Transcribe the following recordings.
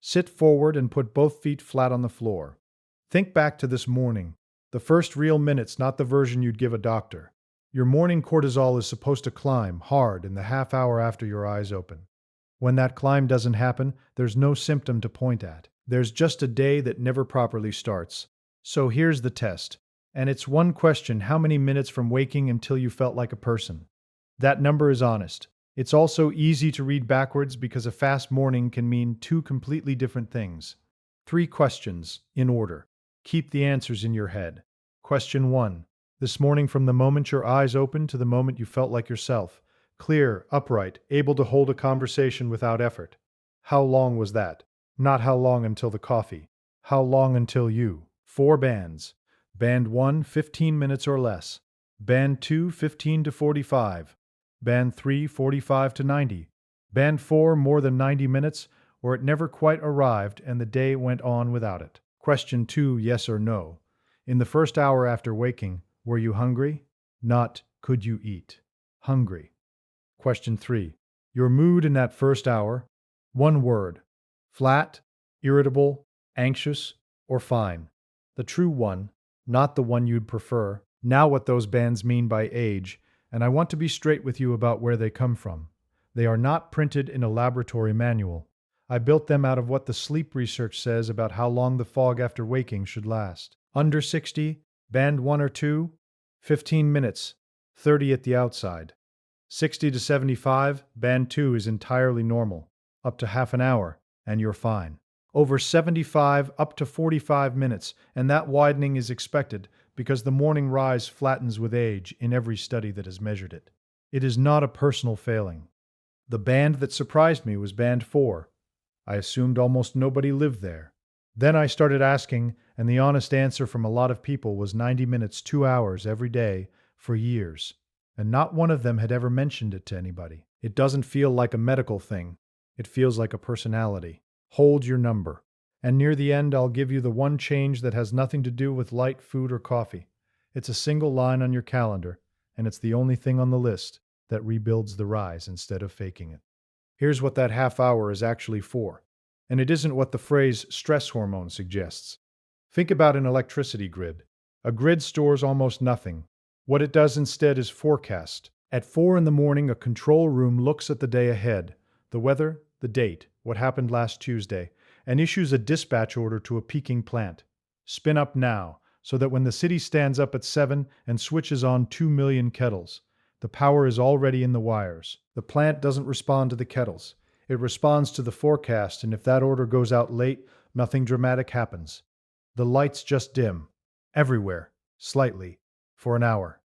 Sit forward and put both feet flat on the floor. Think back to this morning, the first real minutes, not the version you'd give a doctor. Your morning cortisol is supposed to climb hard in the half hour after your eyes open. When that climb doesn't happen, there's no symptom to point at. There's just a day that never properly starts. So here's the test. And it's one question: how many minutes from waking until you felt like a person? That number is honest. It's also easy to read backwards because a fast morning can mean two completely different things. 3 questions, in order. Keep the answers in your head. Question 1. This morning, from the moment your eyes opened to the moment you felt like yourself. Clear, upright, able to hold a conversation without effort. How long was that? Not how long until the coffee. How long until you? 4 bands. Band 1, 15 minutes or less. Band 2, 15 to 45. Band 3, 45 to 90. Band 4, more than 90 minutes, or it never quite arrived and the day went on without it. Question 2, yes or no. In the first hour after waking, were you hungry? Not, could you eat? Hungry. Question 3, your mood in that first hour? 1 word. Flat, irritable, anxious, or fine. The true one, not the one you'd prefer. Now what those bands mean by age, and I want to be straight with you about where they come from. They are not printed in a laboratory manual. I built them out of what the sleep research says about how long the fog after waking should last. Under 60, band 1 or 2, 15 minutes, 30 at the outside. 60 to 75, band 2 is entirely normal, up to half an hour, and you're fine. Over 75, up to 45 minutes, and that widening is expected because the morning rise flattens with age in every study that has measured it. It is not a personal failing. The band that surprised me was band 4. I assumed almost nobody lived there. Then I started asking, and the honest answer from a lot of people was 90 minutes, 2 hours every day for years. And not one of them had ever mentioned it to anybody. It doesn't feel like a medical thing. It feels like a personality. Hold your number. And near the end, I'll give you the one change that has nothing to do with light food or coffee. It's a single line on your calendar, and it's the only thing on the list that rebuilds the rise instead of faking it. Here's what that half hour is actually for. And it isn't what the phrase stress hormone suggests. Think about an electricity grid. A grid stores almost nothing. What it does instead is forecast. At 4 in the morning, a control room looks at the day ahead, the weather, the date, what happened last Tuesday, and issues a dispatch order to a peaking plant. Spin up now, so that when the city stands up at 7 and switches on 2 million kettles, the power is already in the wires. The plant doesn't respond to the kettles. It responds to the forecast, and if that order goes out late, nothing dramatic happens. The lights just dim. Everywhere. Slightly. For an hour.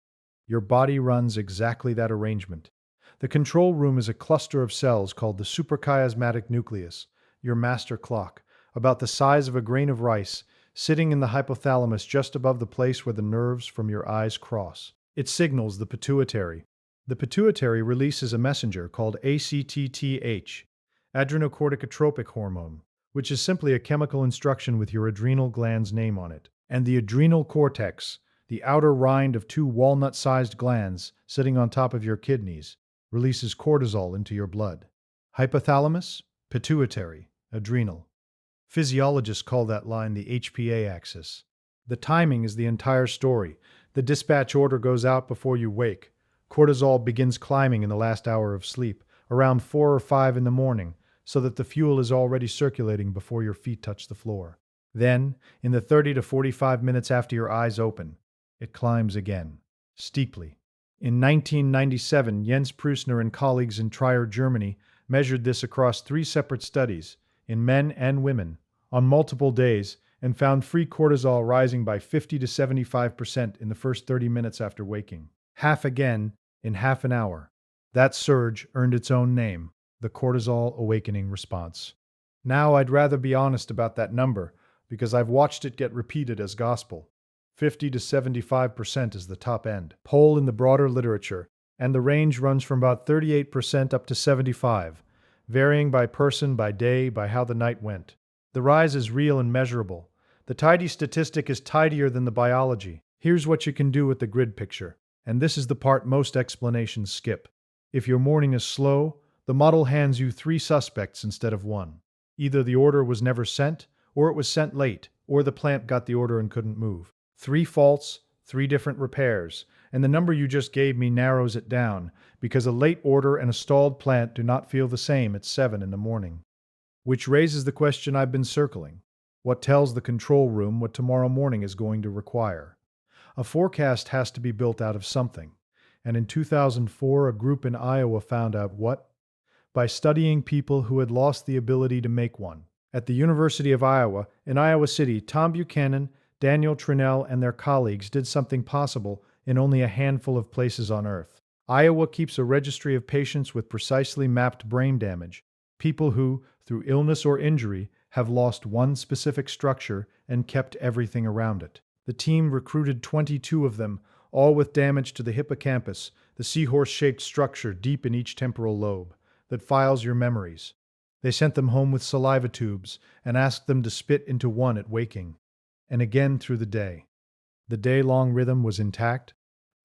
Your body runs exactly that arrangement. The control room is a cluster of cells called the suprachiasmatic nucleus, your master clock, about the size of a grain of rice, sitting in the hypothalamus just above the place where the nerves from your eyes cross. It signals the pituitary. The pituitary releases a messenger called ACTTH, adrenocorticotropic hormone, which is simply a chemical instruction with your adrenal gland's name on it. And the adrenal cortex, the outer rind of 2 walnut-sized glands sitting on top of your kidneys, releases cortisol into your blood. Hypothalamus, pituitary, adrenal. Physiologists call that line the HPA axis. The timing is the entire story. The dispatch order goes out before you wake. Cortisol begins climbing in the last hour of sleep, around 4 or 5 in the morning, so that the fuel is already circulating before your feet touch the floor. Then, in the 30 to 45 minutes after your eyes open, it climbs again, steeply. In 1997, Jens Prusner and colleagues in Trier, Germany, measured this across 3 separate studies, in men and women, on multiple days, and found free cortisol rising by 50 to 75% in the first 30 minutes after waking. Half again in half an hour. That surge earned its own name, the cortisol awakening response. Now I'd rather be honest about that number, because I've watched it get repeated as gospel. 50 to 75% is the top end. Poll in the broader literature, and the range runs from about 38% up to 75%, varying by person, by day, by how the night went. The rise is real and measurable. The tidy statistic is tidier than the biology. Here's what you can do with the grid picture, and this is the part most explanations skip. If your morning is slow, the model hands you 3 suspects instead of 1. Either the order was never sent, or it was sent late, or the plant got the order and couldn't move. 3 faults, 3 different repairs, and the number you just gave me narrows it down, because a late order and a stalled plant do not feel the same at 7 in the morning. Which raises the question I've been circling. What tells the control room what tomorrow morning is going to require? A forecast has to be built out of something, and in 2004 a group in Iowa found out what? By studying people who had lost the ability to make one. At the University of Iowa, in Iowa City, Tom Buchanan, Daniel Trinell, and their colleagues did something possible in only a handful of places on Earth. Iowa keeps a registry of patients with precisely mapped brain damage, people who, through illness or injury, have lost one specific structure and kept everything around it. The team recruited 22 of them, all with damage to the hippocampus, the seahorse-shaped structure deep in each temporal lobe that files your memories. They sent them home with saliva tubes and asked them to spit into one at waking, and again through the day. The day-long rhythm was intact.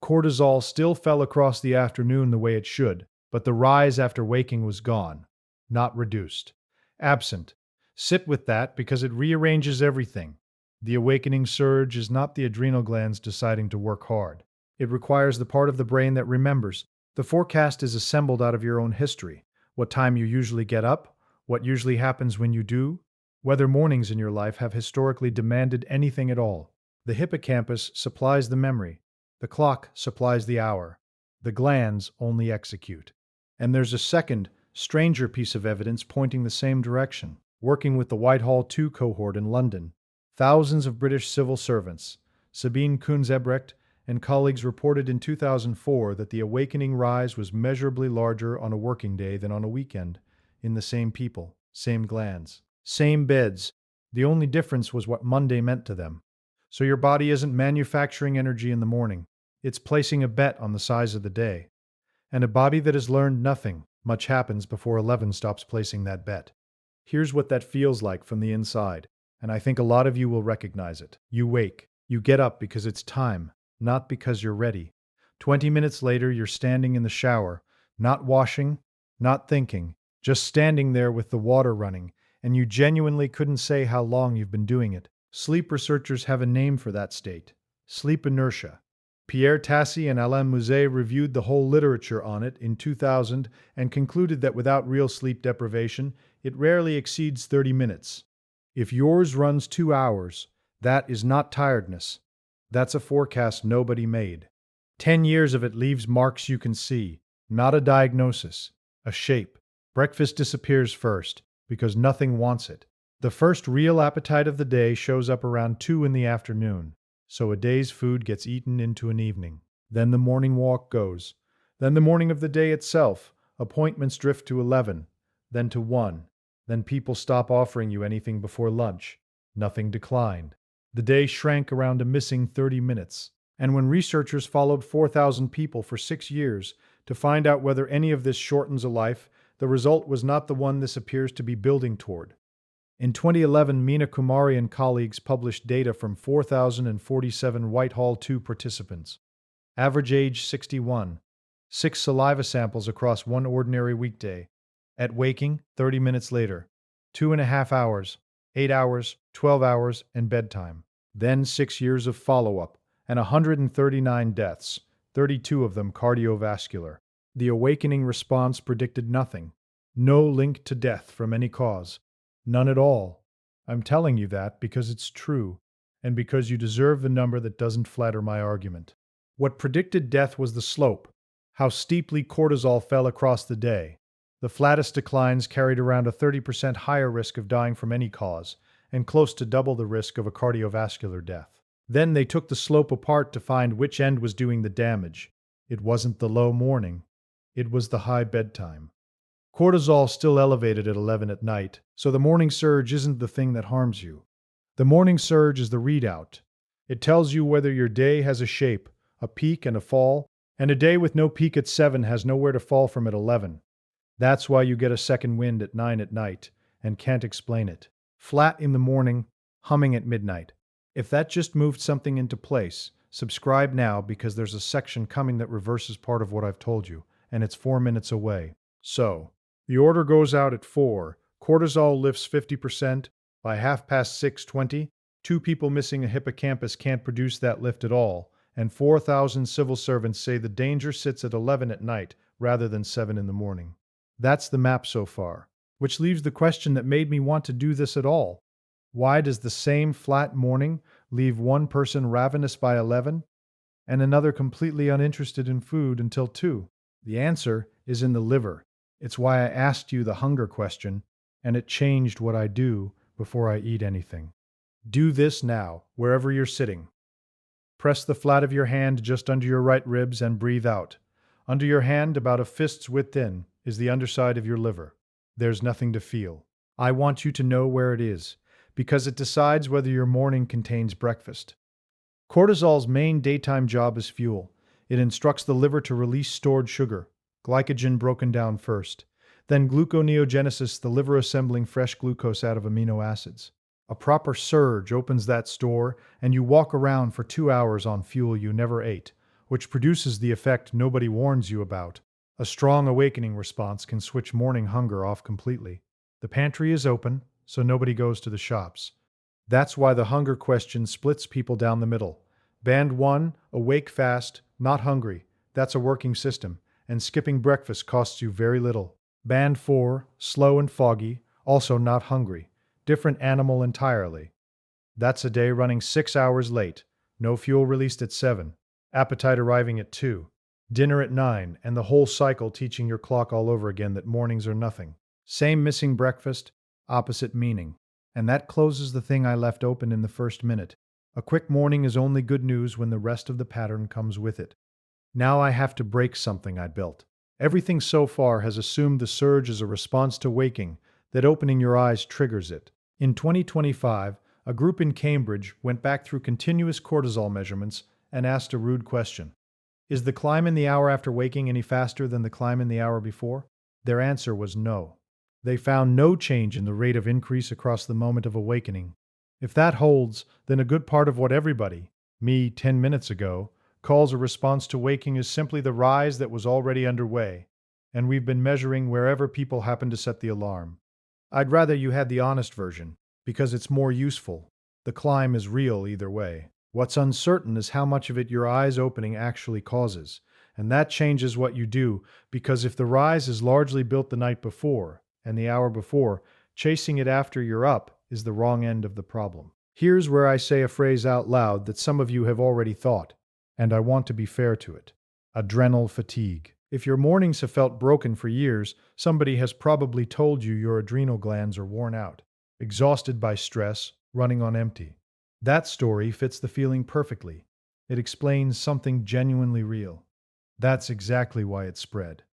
Cortisol still fell across the afternoon the way it should, but the rise after waking was gone, not reduced. Absent. Sit with that because it rearranges everything. The awakening surge is not the adrenal glands deciding to work hard. It requires the part of the brain that remembers. The forecast is assembled out of your own history. What time you usually get up, what usually happens when you do, whether mornings in your life have historically demanded anything at all. The hippocampus supplies the memory. The clock supplies the hour. The glands only execute. And there's a second, stranger piece of evidence pointing the same direction. Working with the Whitehall 2 cohort in London, thousands of British civil servants, Sabine Kunz-Ebrecht and colleagues reported in 2004 that the awakening rise was measurably larger on a working day than on a weekend, in the same people, same glands, same beds. The only difference was what Monday meant to them. So your body isn't manufacturing energy in the morning. It's placing a bet on the size of the day. And a body that has learned nothing, much happens before 11 stops placing that bet. Here's what that feels like from the inside, and I think a lot of you will recognize it. You wake. You get up because it's time, not because you're ready. 20 minutes later, you're standing in the shower, not washing, not thinking, just standing there with the water running, and you genuinely couldn't say how long you've been doing it. Sleep researchers have a name for that state: sleep inertia. Pierre Tassi and Alain Muset reviewed the whole literature on it in 2000 and concluded that without real sleep deprivation, it rarely exceeds 30 minutes. If yours runs 2 hours, that is not tiredness. That's a forecast nobody made. 10 years of it leaves marks you can see, not a diagnosis, a shape. Breakfast disappears first, because nothing wants it. The first real appetite of the day shows up around 2 in the afternoon, so a day's food gets eaten into an evening. Then the morning walk goes. Then the morning of the day itself. Appointments drift to 11, then to 1. Then people stop offering you anything before lunch. Nothing declined. The day shrank around a missing 30 minutes. And when researchers followed 4,000 people for 6 years to find out whether any of this shortens a life, the result was not the one this appears to be building toward. In 2011, Meena Kumari and colleagues published data from 4,047 Whitehall 2 participants. Average age 61. 6 saliva samples across one ordinary weekday. At waking, 30 minutes later. 2.5 hours, 8 hours, 12 hours, and bedtime. Then 6 years of follow-up, and 139 deaths, 32 of them cardiovascular. The awakening response predicted nothing. No link to death from any cause. None at all. I'm telling you that because it's true, and because you deserve the number that doesn't flatter my argument. What predicted death was the slope, how steeply cortisol fell across the day. The flattest declines carried around a 30% higher risk of dying from any cause, and close to double the risk of a cardiovascular death. Then they took the slope apart to find which end was doing the damage. It wasn't the low morning. It was the high bedtime. Cortisol still elevated at 11 at night, so the morning surge isn't the thing that harms you. The morning surge is the readout. It tells you whether your day has a shape, a peak and a fall, and a day with no peak at 7 has nowhere to fall from at 11. That's why you get a second wind at 9 at night, and can't explain it. Flat in the morning, humming at midnight. If that just moved something into place, subscribe now because there's a section coming that reverses part of what I've told you, and it's 4 minutes away. So, the order goes out at 4, cortisol lifts 50%. By half past 6:20, two people missing a hippocampus can't produce that lift at all, and 4,000 civil servants say the danger sits at 11 at night rather than 7 in the morning. That's the map so far, which leaves the question that made me want to do this at all. Why does the same flat morning leave one person ravenous by 11 and another completely uninterested in food until 2? The answer is in the liver. It's why I asked you the hunger question, and it changed what I do before I eat anything. Do this now, wherever you're sitting. Press the flat of your hand just under your right ribs and breathe out. Under your hand, about a fist's width in, is the underside of your liver. There's nothing to feel. I want you to know where it is, because it decides whether your morning contains breakfast. Cortisol's main daytime job is fuel. It instructs the liver to release stored sugar, glycogen broken down first, then gluconeogenesis, the liver assembling fresh glucose out of amino acids. A proper surge opens that store, and you walk around for 2 hours on fuel you never ate, which produces the effect nobody warns you about. A strong awakening response can switch morning hunger off completely. The pantry is open, so nobody goes to the shops. That's why the hunger question splits people down the middle. Band 1, awake fast, not hungry. That's a working system, and skipping breakfast costs you very little. Band 4, slow and foggy, also not hungry. Different animal entirely. That's a day running 6 hours late. No fuel released at 7. Appetite arriving at 2. Dinner at 9, and the whole cycle teaching your clock all over again that mornings are nothing. Same missing breakfast, opposite meaning. And that closes the thing I left open in the first minute. A quick morning is only good news when the rest of the pattern comes with it. Now I have to break something I built. Everything so far has assumed the surge is a response to waking, that opening your eyes triggers it. In 2025, a group in Cambridge went back through continuous cortisol measurements and asked a rude question. Is the climb in the hour after waking any faster than the climb in the hour before? Their answer was no. They found no change in the rate of increase across the moment of awakening. If that holds, then a good part of what everybody, me 10 minutes ago, calls a response to waking is simply the rise that was already underway, and we've been measuring wherever people happen to set the alarm. I'd rather you had the honest version, because it's more useful. The climb is real either way. What's uncertain is how much of it your eyes opening actually causes, and that changes what you do, because if the rise is largely built the night before, and the hour before, chasing it after you're up is the wrong end of the problem. Here's where I say a phrase out loud that some of you have already thought, and I want to be fair to it. Adrenal fatigue. If your mornings have felt broken for years, somebody has probably told you your adrenal glands are worn out, exhausted by stress, running on empty. That story fits the feeling perfectly. It explains something genuinely real. That's exactly why it spread.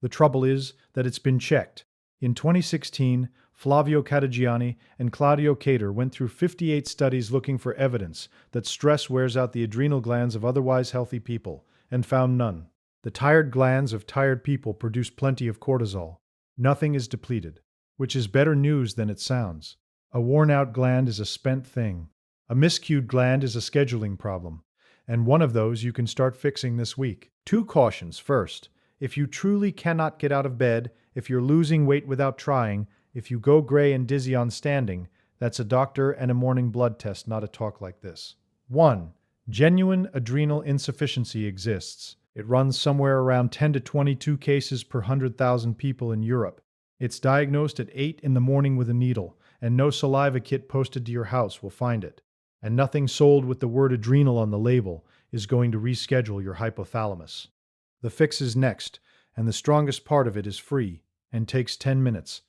The trouble is that it's been checked. In 2016, Flavio Catagiani and Claudio Cater went through 58 studies looking for evidence that stress wears out the adrenal glands of otherwise healthy people, and found none. The tired glands of tired people produce plenty of cortisol. Nothing is depleted, which is better news than it sounds. A worn-out gland is a spent thing. A miscued gland is a scheduling problem, and one of those you can start fixing this week. 2 cautions. First, if you truly cannot get out of bed, if you're losing weight without trying, if you go gray and dizzy on standing, that's a doctor and a morning blood test, not a talk like this. 1. Genuine adrenal insufficiency exists. It runs somewhere around 10 to 22 cases per 100,000 people in Europe. It's diagnosed at 8 in the morning with a needle, and no saliva kit posted to your house will find it. And nothing sold with the word adrenal on the label is going to reschedule your hypothalamus. The fix is next, and the strongest part of it is free and takes 10 minutes.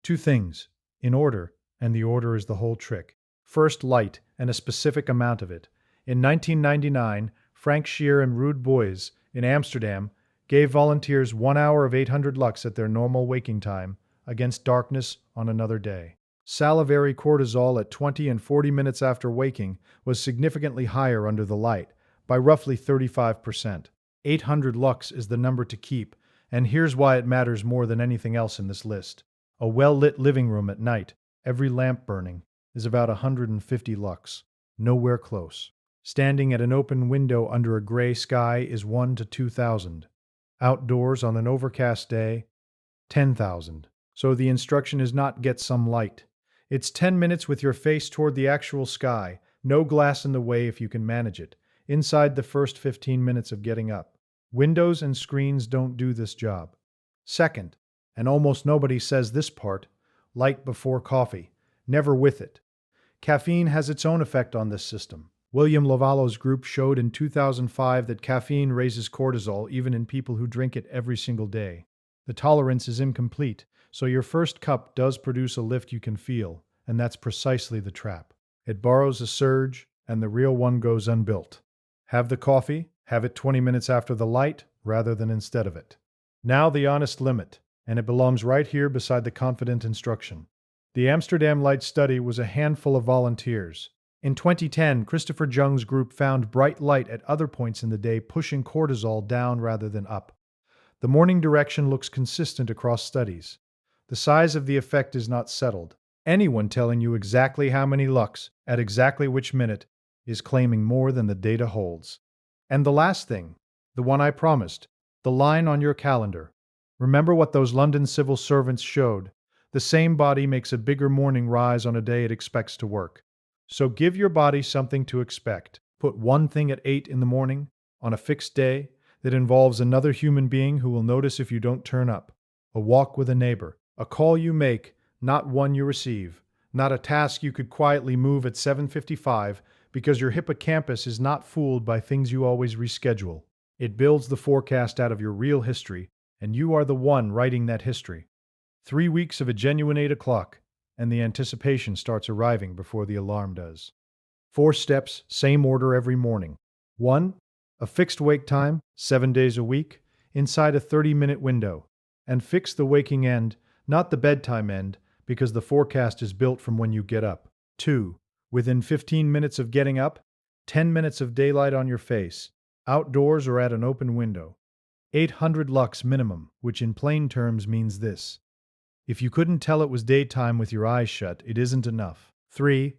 2 things, in order, and the order is the whole trick. First, light, and a specific amount of it. In 1999, Frank Shear and Ruud Boys in Amsterdam gave volunteers 1 hour of 800 lux at their normal waking time against darkness on another day. Salivary cortisol at 20 and 40 minutes after waking was significantly higher under the light, by roughly 35%. 800 lux is the number to keep, and here's why it matters more than anything else in this list. A well-lit living room at night, every lamp burning, is about 150 lux. Nowhere close. Standing at an open window under a gray sky is 1 to 2,000. Outdoors on an overcast day, 10,000. So the instruction is not get some light. It's 10 minutes with your face toward the actual sky, no glass in the way if you can manage it, inside the first 15 minutes of getting up. Windows and screens don't do this job. Second, and almost nobody says this part, light before coffee, never with it. Caffeine has its own effect on this system. William Lavallo's group showed in 2005 that caffeine raises cortisol even in people who drink it every single day. The tolerance is incomplete, so your first cup does produce a lift you can feel, and that's precisely the trap. It borrows a surge, and the real one goes unbuilt. Have the coffee, have it 20 minutes after the light, rather than instead of it. Now the honest limit, and it belongs right here beside the confident instruction. The Amsterdam Light Study was a handful of volunteers. In 2010, Christopher Jung's group found bright light at other points in the day, pushing cortisol down rather than up. The morning direction looks consistent across studies. The size of the effect is not settled. Anyone telling you exactly how many lux, at exactly which minute, is claiming more than the data holds. And the last thing, the one I promised, the line on your calendar. Remember what those London civil servants showed. The same body makes a bigger morning rise on a day it expects to work. So give your body something to expect. Put one thing at 8 in the morning, on a fixed day, that involves another human being who will notice if you don't turn up. A walk with a neighbor. A call you make, not one you receive. Not a task you could quietly move at 7:55 because your hippocampus is not fooled by things you always reschedule. It builds the forecast out of your real history, and you are the one writing that history. 3 weeks of a genuine 8 o'clock, and the anticipation starts arriving before the alarm does. 4 steps, same order every morning. 1. A fixed wake time, 7 days a week, inside a 30-minute window. And fix the waking end, not the bedtime end, because the forecast is built from when you get up. 2. Within 15 minutes of getting up, 10 minutes of daylight on your face, outdoors or at an open window. 800 lux minimum, which in plain terms means this. If you couldn't tell it was daytime with your eyes shut, it isn't enough. 3.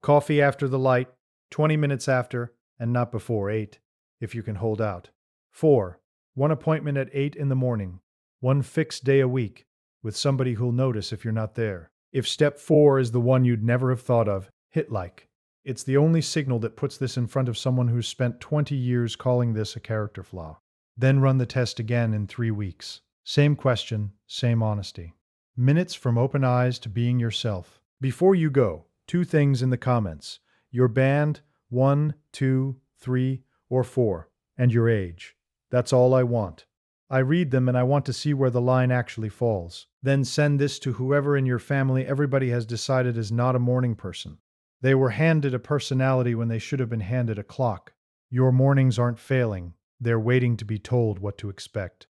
Coffee after the light, 20 minutes after, and not before 8, if you can hold out. 4. One appointment at 8 in the morning, one fixed day a week, with somebody who'll notice if you're not there. If step 4 is the one you'd never have thought of, hit like. It's the only signal that puts this in front of someone who's spent 20 years calling this a character flaw. Then run the test again in 3 weeks. Same question, same honesty. Minutes from open eyes to being yourself. Before you go, 2 things in the comments. Your band, 1, 2, 3, or 4, and your age. That's all I want. I read them and I want to see where the line actually falls. Then send this to whoever in your family everybody has decided is not a morning person. They were handed a personality when they should have been handed a clock. Your mornings aren't failing. They're waiting to be told what to expect.